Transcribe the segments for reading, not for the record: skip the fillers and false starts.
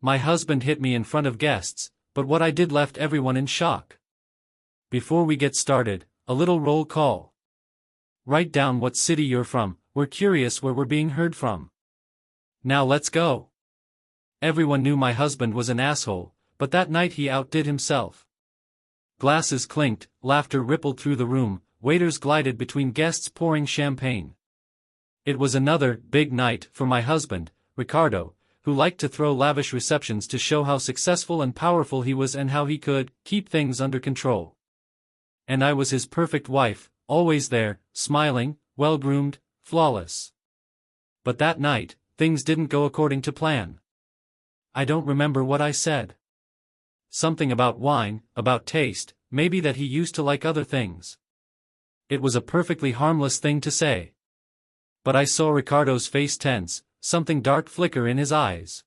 My husband hit me in front of guests, but what I did left everyone in shock. Before we get started, a little roll call. Write down what city you're from, we're curious where we're being heard from. Now let's go. Everyone knew my husband was an asshole, but that night he outdid himself. Glasses clinked, laughter rippled through the room, waiters glided between guests pouring champagne. It was another big night for my husband, Ricardo, who liked to throw lavish receptions to show how successful and powerful he was and how he could keep things under control. And I was his perfect wife, always there, smiling, well-groomed, flawless. But that night, things didn't go according to plan. I don't remember what I said. Something about wine, about taste, maybe that he used to like other things. It was a perfectly harmless thing to say. But I saw Ricardo's face tense, something dark flicker in his eyes.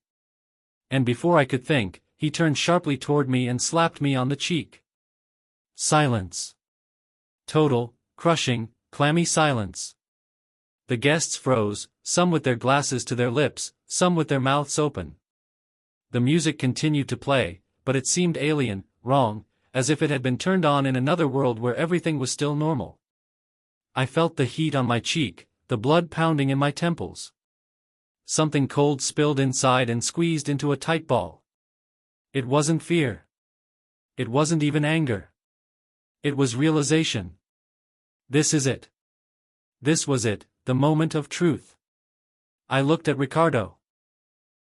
And before I could think, he turned sharply toward me and slapped me on the cheek. Silence. Total, crushing, clammy silence. The guests froze, some with their glasses to their lips, some with their mouths open. The music continued to play, but it seemed alien, wrong, as if it had been turned on in another world where everything was still normal. I felt the heat on my cheek, the blood pounding in my temples. Something cold spilled inside and squeezed into a tight ball. It wasn't fear. It wasn't even anger. It was realization. This is it. This was it, the moment of truth. I looked at Ricardo.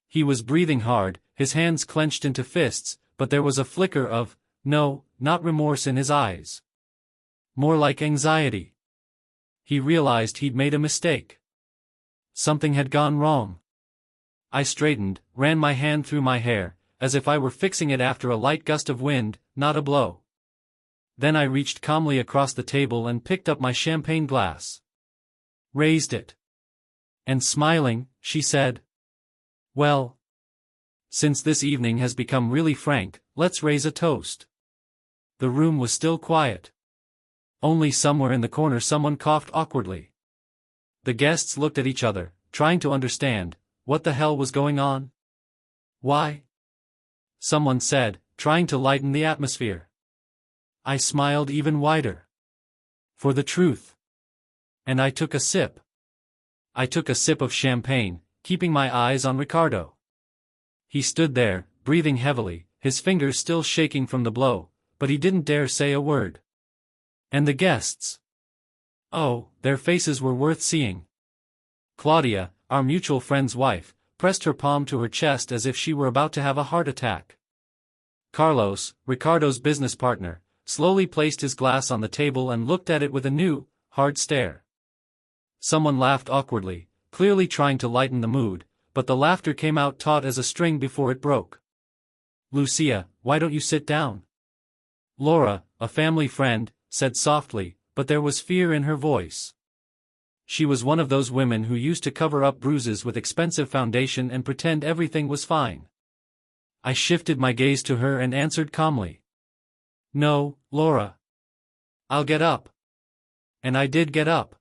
He was breathing hard, his hands clenched into fists, but there was a flicker of, no, not remorse in his eyes. More like anxiety. He realized he'd made a mistake. Something had gone wrong. I straightened, ran my hand through my hair, as if I were fixing it after a light gust of wind, not a blow. Then I reached calmly across the table and picked up my champagne glass. Raised it. And smiling, she said, "Well, since this evening has become really frank, let's raise a toast." The room was still quiet. Only somewhere in the corner someone coughed awkwardly. The guests looked at each other, trying to understand, what the hell was going on? Why? Someone said, trying to lighten the atmosphere. I smiled even wider. For the truth. And I took a sip. I took a sip of champagne, keeping my eyes on Ricardo. He stood there, breathing heavily, his fingers still shaking from the blow, but he didn't dare say a word. And the guests? Oh, their faces were worth seeing. Claudia, our mutual friend's wife, pressed her palm to her chest as if she were about to have a heart attack. Carlos, Ricardo's business partner, slowly placed his glass on the table and looked at it with a new, hard stare. Someone laughed awkwardly, clearly trying to lighten the mood, but the laughter came out taut as a string before it broke. "Lucia, why don't you sit down?" Laura, a family friend, said softly, but there was fear in her voice. She was one of those women who used to cover up bruises with expensive foundation and pretend everything was fine. I shifted my gaze to her and answered calmly. "No, Laura. I'll get up." And I did get up.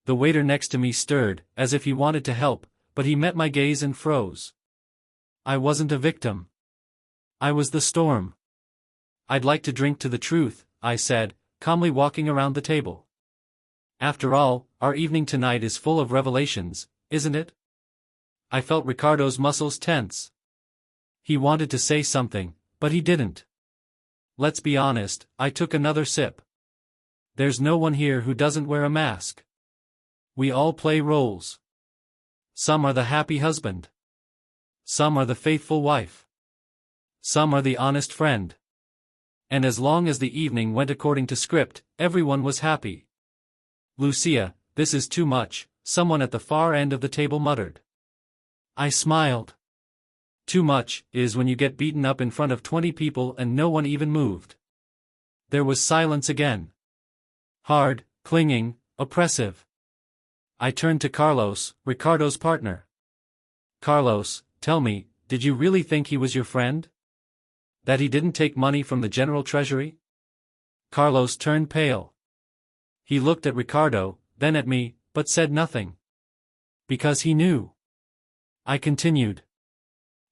The waiter next to me stirred, as if he wanted to help, but he met my gaze and froze. I wasn't a victim. I was the storm. "I'd like to drink to the truth," I said, calmly walking around the table. "After all, our evening tonight is full of revelations, isn't it?" I felt Ricardo's muscles tense. He wanted to say something, but he didn't. Let's be honest, I took another sip. There's no one here who doesn't wear a mask. We all play roles. Some are the happy husband. Some are the faithful wife. Some are the honest friend. And as long as the evening went according to script, everyone was happy. "Lucia, this is too much," someone at the far end of the table muttered. I smiled. Too much is when you get beaten up in front of 20 people and no one even moved. There was silence again. Hard, clinging, oppressive. I turned to Carlos, Ricardo's partner. "Carlos, tell me, did you really think he was your friend? That he didn't take money from the general treasury?" Carlos turned pale. He looked at Ricardo, then at me, but said nothing. Because he knew. I continued.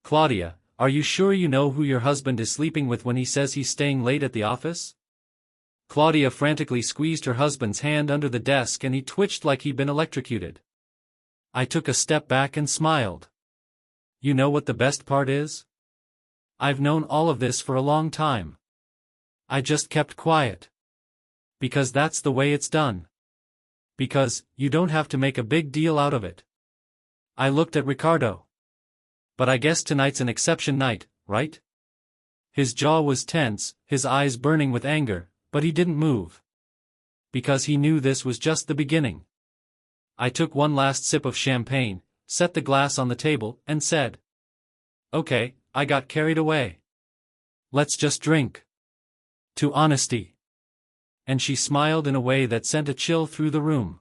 "Claudia, are you sure you know who your husband is sleeping with when he says he's staying late at the office? Claudia frantically squeezed her husband's hand under the desk and he twitched like he'd been electrocuted. I took a step back and smiled. You know what the best part is? I've known all of this for a long time. I just kept quiet. Because that's the way it's done. Because, you don't have to make a big deal out of it. I looked at Ricardo. But I guess tonight's an exception night, right? His jaw was tense, his eyes burning with anger, but he didn't move. Because he knew this was just the beginning. I took one last sip of champagne, set the glass on the table, and said, "Okay, I got carried away. Let's just drink. To honesty." And she smiled in a way that sent a chill through the room.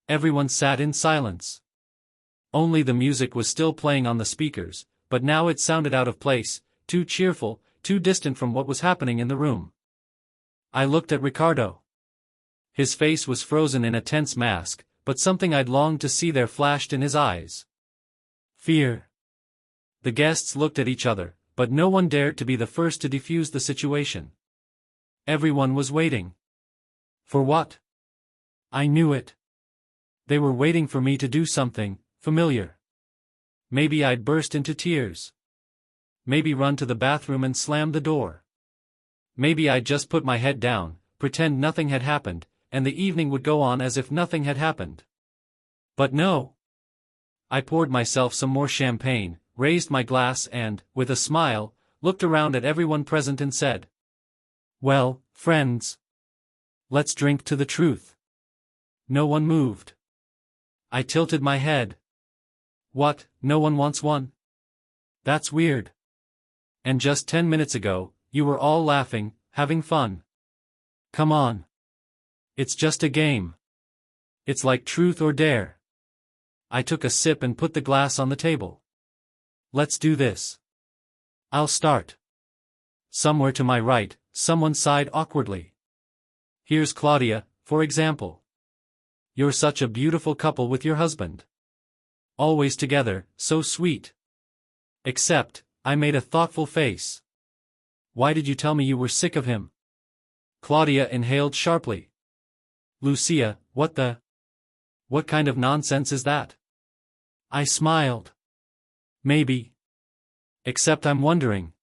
Everyone sat in silence. Only the music was still playing on the speakers, but now it sounded out of place, too cheerful, too distant from what was happening in the room. I looked at Ricardo. His face was frozen in a tense mask, but something I'd longed to see there flashed in his eyes. Fear. The guests looked at each other, but no one dared to be the first to defuse the situation. Everyone was waiting. For what? I knew it. They were waiting for me to do something familiar. Maybe I'd burst into tears. Maybe run to the bathroom and slam the door. Maybe I'd just put my head down, pretend nothing had happened, and the evening would go on as if nothing had happened. But no. I poured myself some more champagne, raised my glass and, with a smile, looked around at everyone present and said, "Well, friends. Let's drink to the truth." No one moved. I tilted my head. What, no one wants one? That's weird. And just 10 minutes ago, you were all laughing, having fun. Come on. It's just a game. It's like truth or dare. I took a sip and put the glass on the table. Let's do this. I'll start. Somewhere to my right, someone sighed awkwardly. Here's Claudia, for example. You're such a beautiful couple with your husband. Always together, so sweet. Except, I made a thoughtful face. Why did you tell me you were sick of him? Claudia inhaled sharply. Lucia, what kind of nonsense is that? I smiled. Maybe. Except I'm wondering.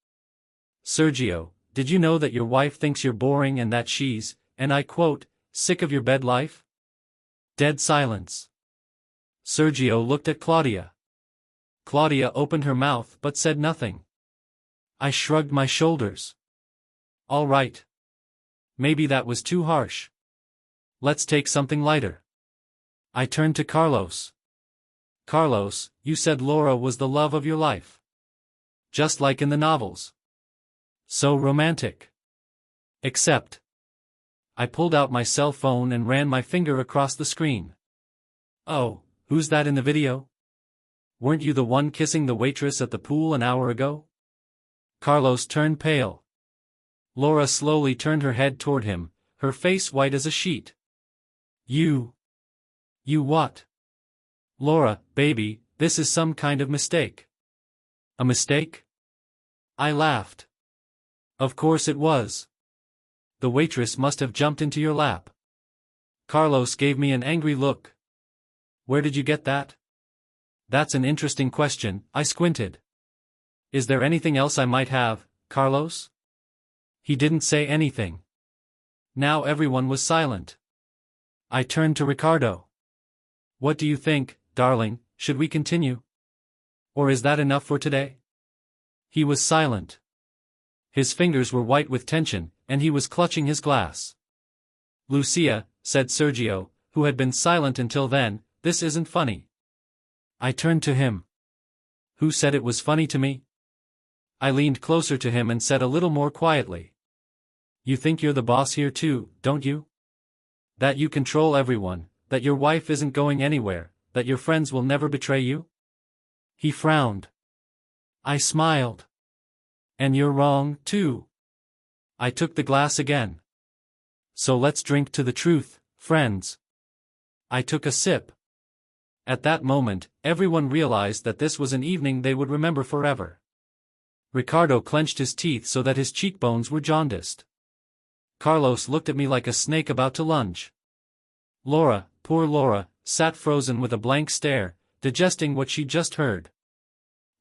Sergio, did you know that your wife thinks you're boring and that she's, and I quote, sick of your bed life? Dead silence. Sergio looked at Claudia. Claudia opened her mouth but said nothing. I shrugged my shoulders. All right. Maybe that was too harsh. Let's take something lighter. I turned to Carlos. Carlos, you said Laura was the love of your life. Just like in the novels. So romantic. Except. I pulled out my cell phone and ran my finger across the screen. Oh, who's that in the video? Weren't you the one kissing the waitress at the pool an hour ago? Carlos turned pale. Laura slowly turned her head toward him, her face white as a sheet. You what? Laura, baby, this is some kind of mistake. A mistake? I laughed. Of course it was. The waitress must have jumped into your lap. Carlos gave me an angry look. Where did you get that? That's an interesting question, I squinted. Is there anything else I might have, Carlos? He didn't say anything. Now everyone was silent. I turned to Ricardo. What do you think, darling, should we continue? Or is that enough for today? He was silent. His fingers were white with tension, and he was clutching his glass. Lucia, said Sergio, who had been silent until then, this isn't funny. I turned to him. Who said it was funny to me? I leaned closer to him and said a little more quietly. You think you're the boss here too, don't you? That you control everyone, that your wife isn't going anywhere, that your friends will never betray you? He frowned. I smiled. And you're wrong, too. I took the glass again. So let's drink to the truth, friends. I took a sip. At that moment, everyone realized that this was an evening they would remember forever. Ricardo clenched his teeth so that his cheekbones were jaundiced. Carlos looked at me like a snake about to lunge. Laura, poor Laura, sat frozen with a blank stare, digesting what she'd just heard.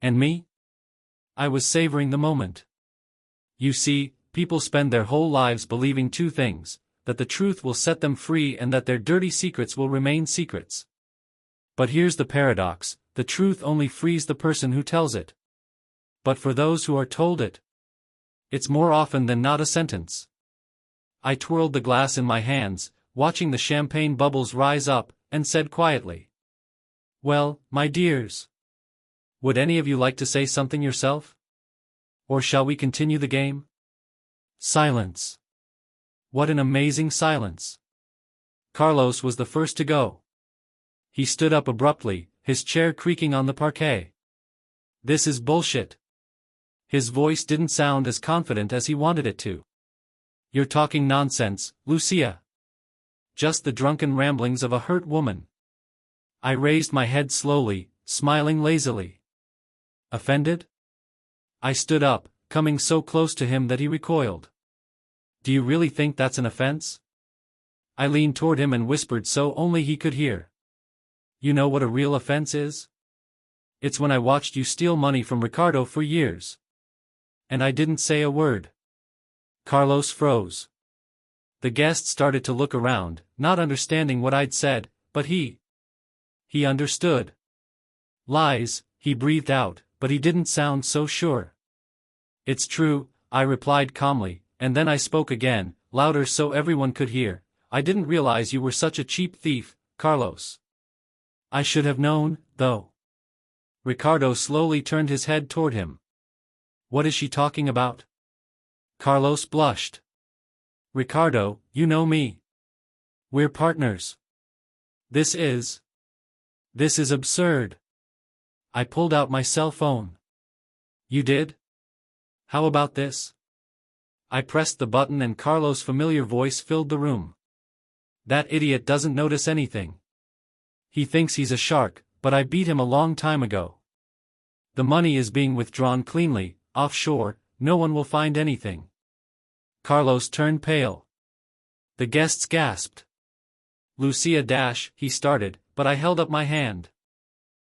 And me? I was savoring the moment. You see, people spend their whole lives believing two things: that the truth will set them free and that their dirty secrets will remain secrets. But here's the paradox: the truth only frees the person who tells it. But for those who are told it, it's more often than not a sentence. I twirled the glass in my hands, watching the champagne bubbles rise up, and said quietly, "Well, my dears, would any of you like to say something yourself? Or shall we continue the game?" Silence. What an amazing silence. Carlos was the first to go. He stood up abruptly, his chair creaking on the parquet. "This is bullshit." His voice didn't sound as confident as he wanted it to. "You're talking nonsense, Lucia. Just the drunken ramblings of a hurt woman." I raised my head slowly, smiling lazily. Offended? I stood up, coming so close to him that he recoiled. "Do you really think that's an offense?" I leaned toward him and whispered so only he could hear. "You know what a real offense is? It's when I watched you steal money from Ricardo for years. And I didn't say a word." Carlos froze. The guests started to look around, not understanding what I'd said, but he understood. "Lies," he breathed out, but he didn't sound so sure. "It's true," I replied calmly, and then I spoke again, louder so everyone could hear. "I didn't realize you were such a cheap thief, Carlos. I should have known, though." Ricardo slowly turned his head toward him. "What is she talking about?" Carlos blushed. "Ricardo, you know me. We're partners. This is absurd." I pulled out my cell phone. "You did? How about this?" I pressed the button and Carlos' familiar voice filled the room. "That idiot doesn't notice anything. He thinks he's a shark, but I beat him a long time ago. The money is being withdrawn cleanly, offshore, no one will find anything." Carlos turned pale. The guests gasped. "Lucia dash," he started, but I held up my hand.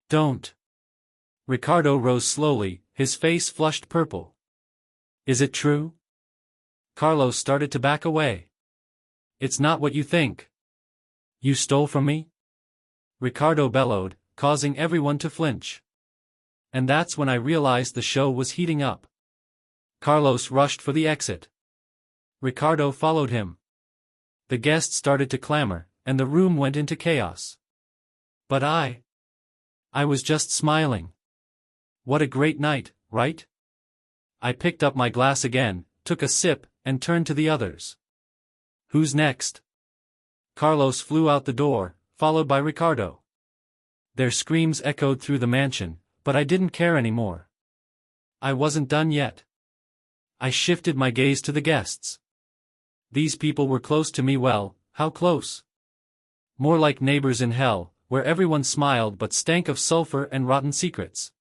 "Don't." Ricardo rose slowly, his face flushed purple. "Is it true?" Carlos started to back away. "It's not what you think." "You stole from me?" Ricardo bellowed, causing everyone to flinch. And that's when I realized the show was heating up. Carlos rushed for the exit. Ricardo followed him. The guests started to clamor, and the room went into chaos. But I was just smiling. What a great night, right? I picked up my glass again, took a sip, and turned to the others. "Who's next?" Carlos flew out the door, followed by Ricardo. Their screams echoed through the mansion, but I didn't care anymore. I wasn't done yet. I shifted my gaze to the guests. These people were close to me. Well, how close? More like neighbors in hell, where everyone smiled but stank of sulfur and rotten secrets.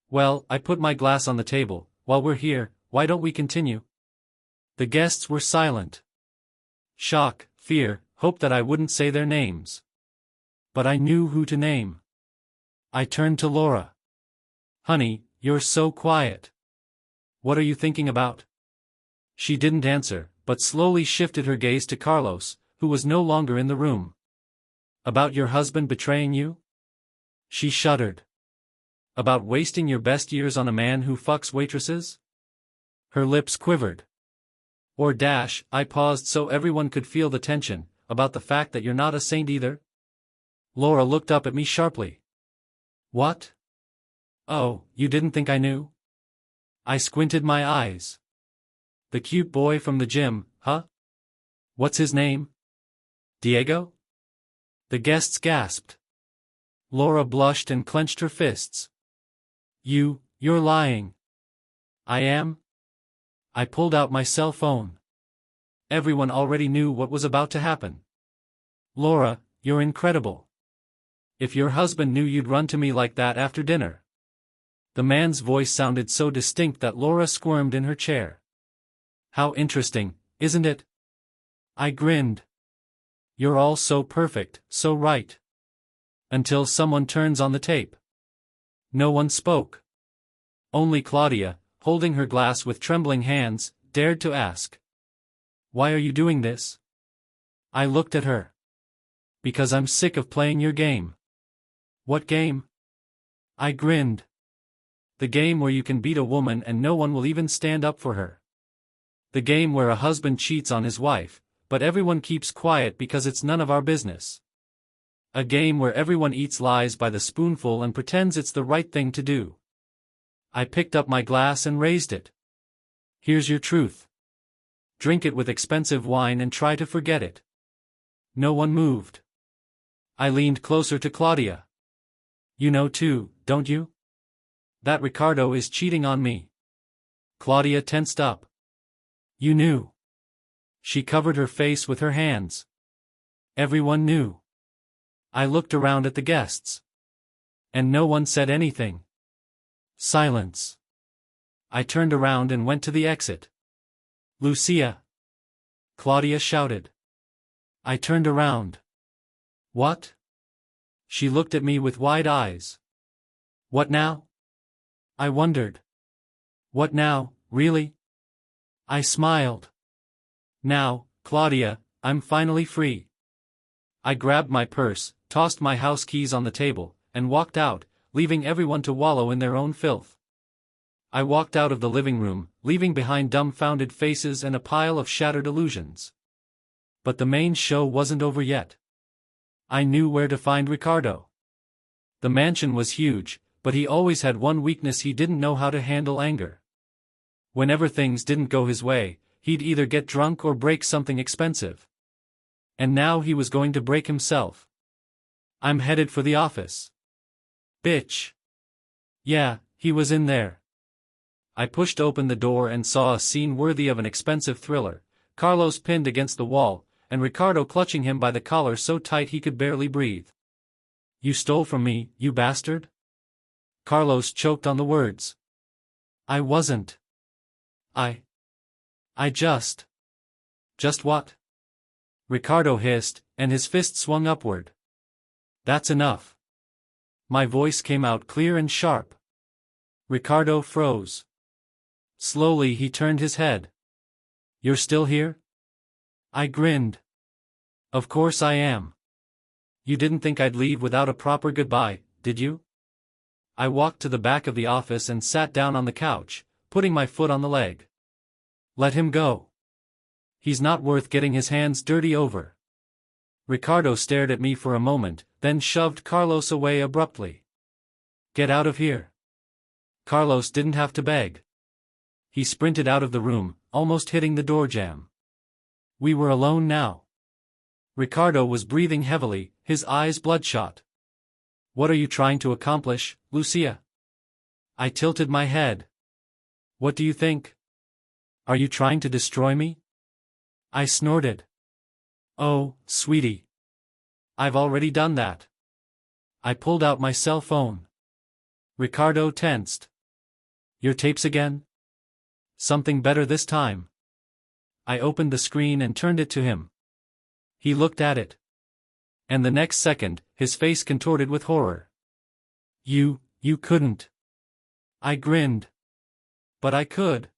"Well," I put my glass on the table, "while we're here, why don't we continue?" The guests were silent. Shock, fear, hope that I wouldn't say their names. But I knew who to name. I turned to Laura. "Honey, you're so quiet. What are you thinking about?" She didn't answer, but slowly shifted her gaze to Carlos, who was no longer in the room. "About your husband betraying you?" She shuddered. "About wasting your best years on a man who fucks waitresses?" Her lips quivered. "Or dash," I paused so everyone could feel the tension, "about the fact that you're not a saint either?" Laura looked up at me sharply. "What? Oh, you didn't think I knew?" I squinted my eyes. "The cute boy from the gym, huh? What's his name? Diego?" The guests gasped. Laura blushed and clenched her fists. You're lying." "I am?" I pulled out my cell phone. Everyone already knew what was about to happen. "Laura, you're incredible. If your husband knew you'd run to me like that after dinner." The man's voice sounded so distinct that Laura squirmed in her chair. How interesting, isn't it? I grinned. You're all so perfect, so right. Until someone turns on the tape. No one spoke. Only Claudia, holding her glass with trembling hands, dared to ask. Why are you doing this? I looked at her. Because I'm sick of playing your game. What game? I grinned. The game where you can beat a woman and no one will even stand up for her. The game where a husband cheats on his wife, but everyone keeps quiet because it's none of our business. A game where everyone eats lies by the spoonful and pretends it's the right thing to do. I picked up my glass and raised it. Here's your truth. Drink it with expensive wine and try to forget it. No one moved. I leaned closer to Claudia. You know too, don't you? That Ricardo is cheating on me. Claudia tensed up. You knew. She covered her face with her hands. Everyone knew. I looked around at the guests. And no one said anything. Silence. I turned around and went to the exit. Lucia! Claudia shouted. I turned around. What? She looked at me with wide eyes. What now? I wondered. What now, really? I smiled. Now, Claudia, I'm finally free. I grabbed my purse, tossed my house keys on the table, and walked out, leaving everyone to wallow in their own filth. I walked out of the living room, leaving behind dumbfounded faces and a pile of shattered illusions. But the main show wasn't over yet. I knew where to find Ricardo. The mansion was huge, but he always had one weakness: he didn't know how to handle anger. Whenever things didn't go his way, he'd either get drunk or break something expensive. And now he was going to break himself. I'm headed for the office. Bitch. Yeah, he was in there. I pushed open the door and saw a scene worthy of an expensive thriller: Carlos pinned against the wall, and Ricardo clutching him by the collar so tight he could barely breathe. You stole from me, you bastard? Carlos choked on the words. I wasn't. I just. Just what? Ricardo hissed, and his fist swung upward. That's enough. My voice came out clear and sharp. Ricardo froze. Slowly he turned his head. You're still here? I grinned. Of course I am. You didn't think I'd leave without a proper goodbye, did you? I walked to the back of the office and sat down on the couch, putting my foot on the leg. Let him go. He's not worth getting his hands dirty over. Ricardo stared at me for a moment, then shoved Carlos away abruptly. Get out of here. Carlos didn't have to beg. He sprinted out of the room, almost hitting the door jamb. We were alone now. Ricardo was breathing heavily, his eyes bloodshot. What are you trying to accomplish, Lucia? I tilted my head. What do you think? Are you trying to destroy me? I snorted. Oh, sweetie. I've already done that. I pulled out my cell phone. Ricardo tensed. Your tapes again? Something better this time. I opened the screen and turned it to him. He looked at it. And the next second, his face contorted with horror. You couldn't. I grinned. But I could.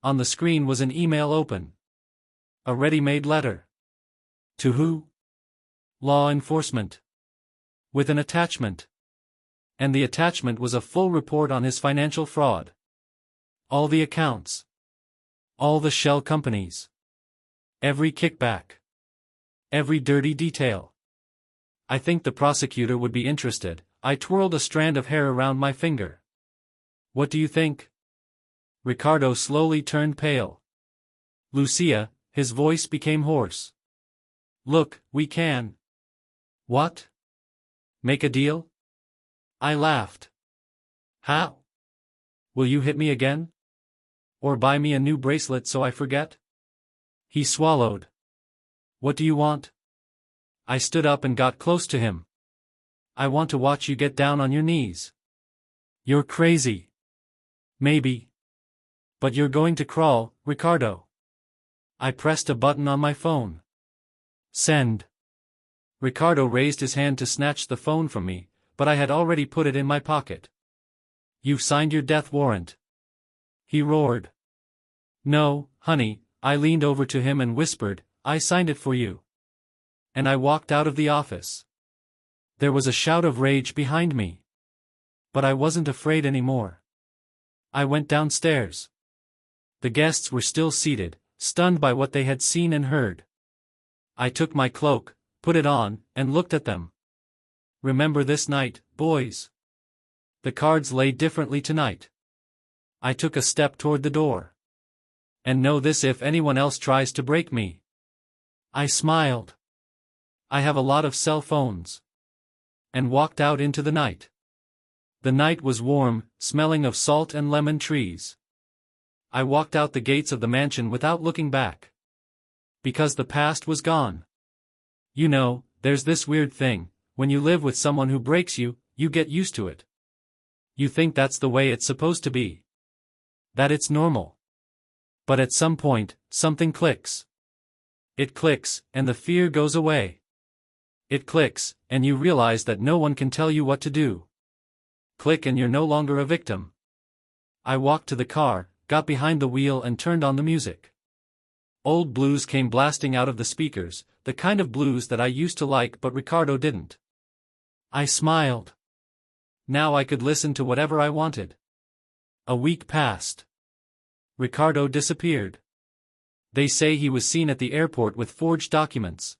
On the screen was an email open. A ready-made letter. To who? Law enforcement. With an attachment. And the attachment was a full report on his financial fraud. All the accounts. All the shell companies. Every kickback. Every dirty detail. I think the prosecutor would be interested. I twirled a strand of hair around my finger. What do you think? Ricardo slowly turned pale. Lucia, his voice became hoarse. Look, we can. What? Make a deal? I laughed. How? Will you hit me again? Or buy me a new bracelet so I forget? He swallowed. What do you want? I stood up and got close to him. I want to watch you get down on your knees. You're crazy. Maybe. But you're going to crawl, Ricardo. I pressed a button on my phone. Send. Ricardo raised his hand to snatch the phone from me, but I had already put it in my pocket. You've signed your death warrant. He roared. No, honey, I leaned over to him and whispered, I signed it for you. And I walked out of the office. There was a shout of rage behind me. But I wasn't afraid anymore. I went downstairs. The guests were still seated, stunned by what they had seen and heard. I took my cloak, put it on, and looked at them. Remember this night, boys. The cards lay differently tonight. I took a step toward the door. And know this: if anyone else tries to break me. I smiled. I have a lot of cell phones. And walked out into the night. The night was warm, smelling of salt and lemon trees. I walked out the gates of the mansion without looking back. Because the past was gone. You know, there's this weird thing, when you live with someone who breaks you, you get used to it. You think that's the way it's supposed to be. That it's normal. But at some point, something clicks. It clicks, and the fear goes away. It clicks, and you realize that no one can tell you what to do. Click, and you're no longer a victim. I walked to the car, got behind the wheel and turned on the music. Old blues came blasting out of the speakers, the kind of blues that I used to like but Ricardo didn't. I smiled. Now I could listen to whatever I wanted. A week passed. Ricardo disappeared. They say he was seen at the airport with forged documents.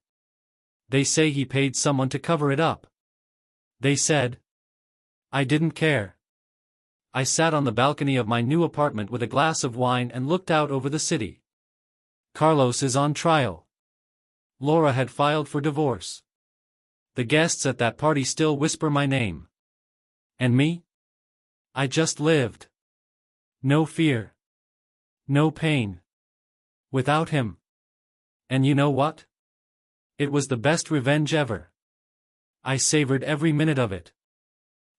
They say he paid someone to cover it up. They said. I didn't care. I sat on the balcony of my new apartment with a glass of wine and looked out over the city. Carlos is on trial. Laura had filed for divorce. The guests at that party still whisper my name. And me? I just lived. No fear. No pain. Without him. And you know what? It was the best revenge ever. I savored every minute of it.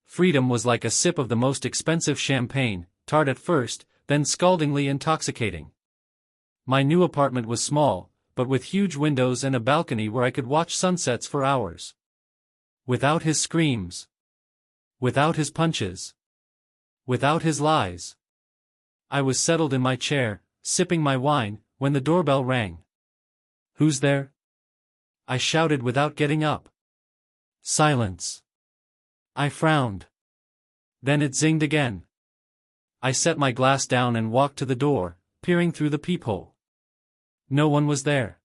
Freedom was like a sip of the most expensive champagne, tart at first, then scaldingly intoxicating. My new apartment was small, but with huge windows and a balcony where I could watch sunsets for hours. Without his screams. Without his punches. Without his lies. I was settled in my chair, sipping my wine, when the doorbell rang. Who's there? I shouted without getting up. Silence. I frowned. Then it zinged again. I set my glass down and walked to the door, peering through the peephole. No one was there.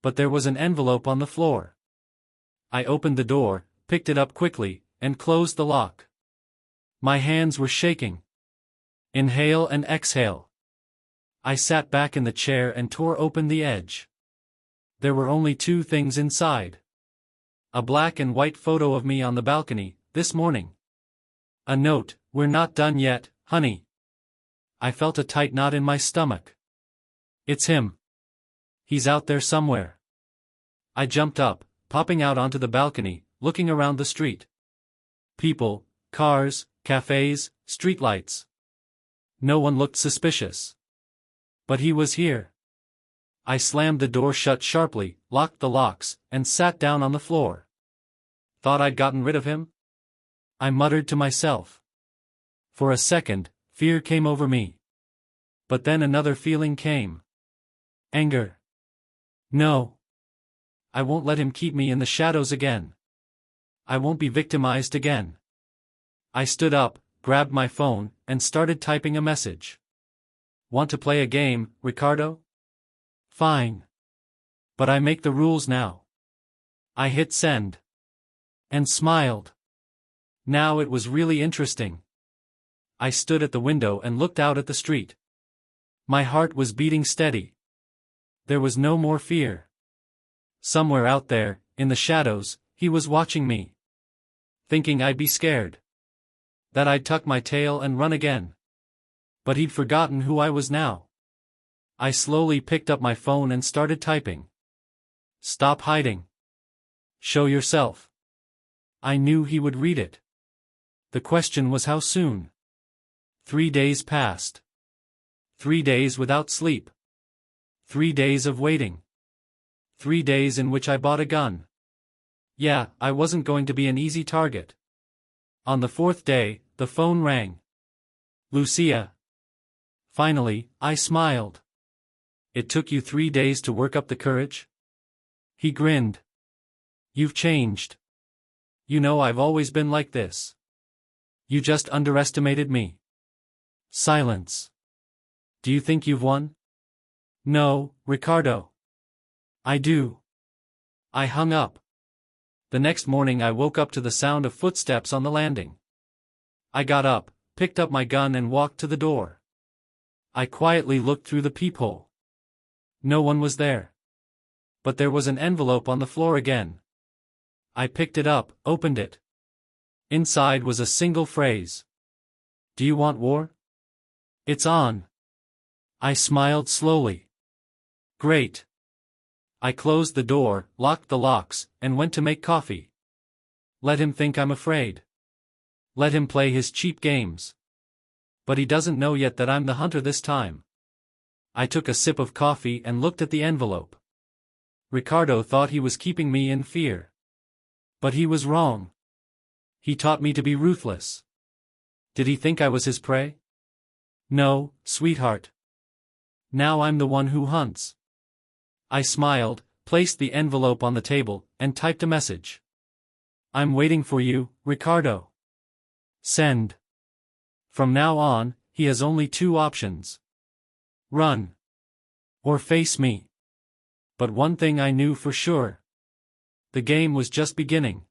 But there was an envelope on the floor. I opened the door, picked it up quickly, and closed the lock. My hands were shaking. Inhale and exhale. I sat back in the chair and tore open the edge. There were only two things inside. A black and white photo of me on the balcony, this morning. A note, "We're not done yet, honey." I felt a tight knot in my stomach. It's him. He's out there somewhere. I jumped up, popping out onto the balcony, looking around the street. People, cars, cafes, streetlights. No one looked suspicious. But he was here. I slammed the door shut sharply, locked the locks, and sat down on the floor. Thought I'd gotten rid of him? I muttered to myself. For a second, fear came over me. But then another feeling came. Anger. No. I won't let him keep me in the shadows again. I won't be victimized again. I stood up, grabbed my phone, and started typing a message. Want to play a game, Ricardo? Fine. But I make the rules now. I hit send. And smiled. Now it was really interesting. I stood at the window and looked out at the street. My heart was beating steady. There was no more fear. Somewhere out there, in the shadows, he was watching me. Thinking I'd be scared. That I'd tuck my tail and run again. But he'd forgotten who I was now. I slowly picked up my phone and started typing. Stop hiding. Show yourself. I knew he would read it. The question was how soon. 3 days passed. 3 days without sleep. 3 days of waiting. 3 days in which I bought a gun. Yeah, I wasn't going to be an easy target. On the 4th day, the phone rang. Lucia. Finally, I smiled. It took you 3 days to work up the courage? He grinned. You've changed. You know I've always been like this. You just underestimated me. Silence. Do you think you've won? No, Ricardo. I do. I hung up. The next morning I woke up to the sound of footsteps on the landing. I got up, picked up my gun and walked to the door. I quietly looked through the peephole. No one was there. But there was an envelope on the floor again. I picked it up, opened it. Inside was a single phrase. Do you want war? It's on. I smiled slowly. Great. I closed the door, locked the locks, and went to make coffee. Let him think I'm afraid. Let him play his cheap games. But he doesn't know yet that I'm the hunter this time. I took a sip of coffee and looked at the envelope. Ricardo thought he was keeping me in fear. But he was wrong. He taught me to be ruthless. Did he think I was his prey? No, sweetheart. Now I'm the one who hunts. I smiled, placed the envelope on the table, and typed a message. I'm waiting for you, Ricardo. Send. From now on, he has only 2 options. Run. Or face me. But one thing I knew for sure. The game was just beginning.